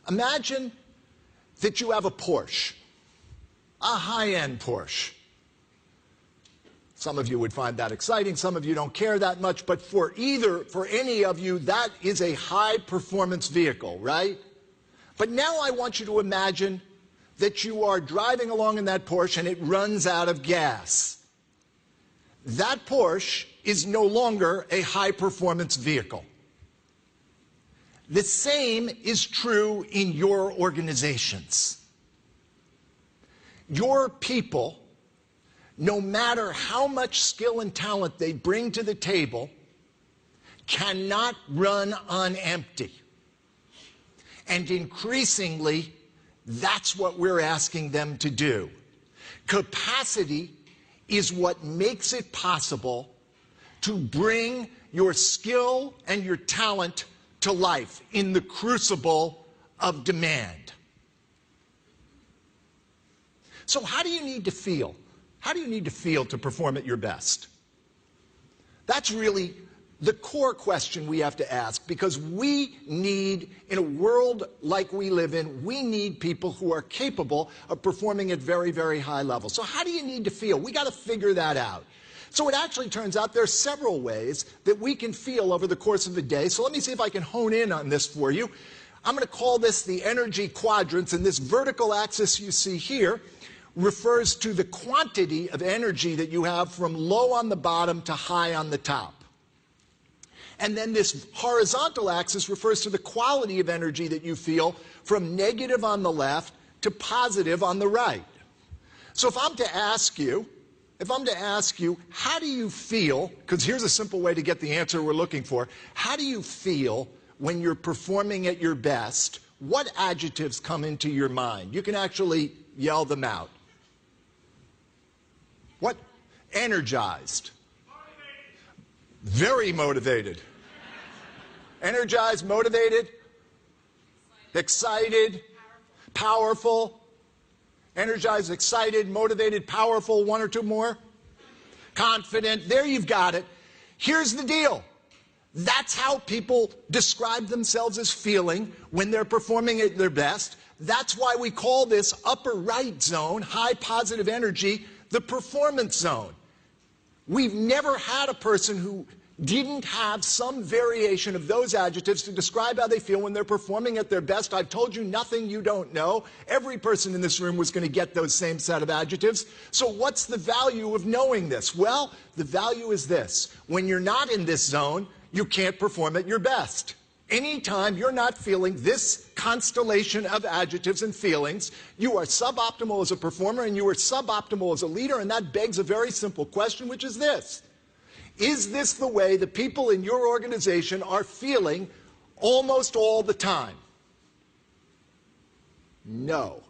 Imagine that you have a Porsche, a high-end Porsche. Some of you would find that exciting, some of you don't care that much, but for any of you, that is a high-performance vehicle, right? But now I want you to imagine that you are driving along in that Porsche and it runs out of gas. That Porsche is no longer a high-performance vehicle. The same is true in your organizations. Your people, no matter how much skill and talent they bring to the table, cannot run on empty. And increasingly, that's what we're asking them to do. Capacity is what makes it possible to bring your skill and your talent to life in the crucible of demand. So how do you need to feel? How do you need to feel to perform at your best? That's really the core question we have to ask, because we need, in a world like we live in, we need people who are capable of performing at very, very high levels. So how do you need to feel? We got to figure that out. So it actually turns out there are several ways that we can feel over the course of the day. So let me see if I can hone in on this for you. I'm going to call this the energy quadrants, and this vertical axis you see here refers to the quantity of energy that you have from low on the bottom to high on the top. And then this horizontal axis refers to the quality of energy that you feel from negative on the left to positive on the right. So if I'm to ask you, how do you feel, because here's a simple way to get the answer we're looking for, how do you feel when you're performing at your best? What adjectives come into your mind? You can actually yell them out. What? Energized. Very motivated. Energized, motivated, excited, powerful. Energized, excited, motivated, powerful. One or two more. Confident. There you've got it. Here's the deal. That's how people describe themselves as feeling when they're performing at their best. That's why we call this upper right zone, high positive energy, the performance zone. We've never had a person who didn't have some variation of those adjectives to describe how they feel when they're performing at their best. I've told you nothing you don't know. Every person in this room was going to get those same set of adjectives. So what's the value of knowing this? Well, the value is this. When you're not in this zone, you can't perform at your best. Anytime you're not feeling this constellation of adjectives and feelings, you are suboptimal as a performer and you are suboptimal as a leader, and that begs a very simple question, which is this. Is this the way the people in your organization are feeling almost all the time? No.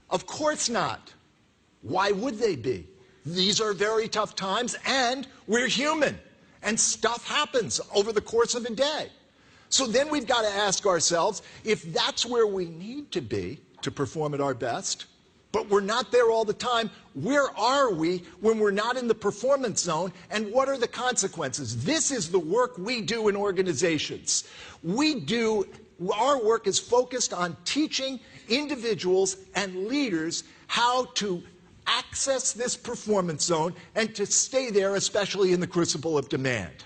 Of course not. Why would they be? These are very tough times, and we're human, and stuff happens over the course of a day. So then we've got to ask ourselves, if that's where we need to be to perform at our best, but we're not there all the time, where are we when we're not in the performance zone, and what are the consequences? This is the work we do in organizations. Our work is focused on teaching individuals and leaders how to access this performance zone and to stay there, especially in the crucible of demand.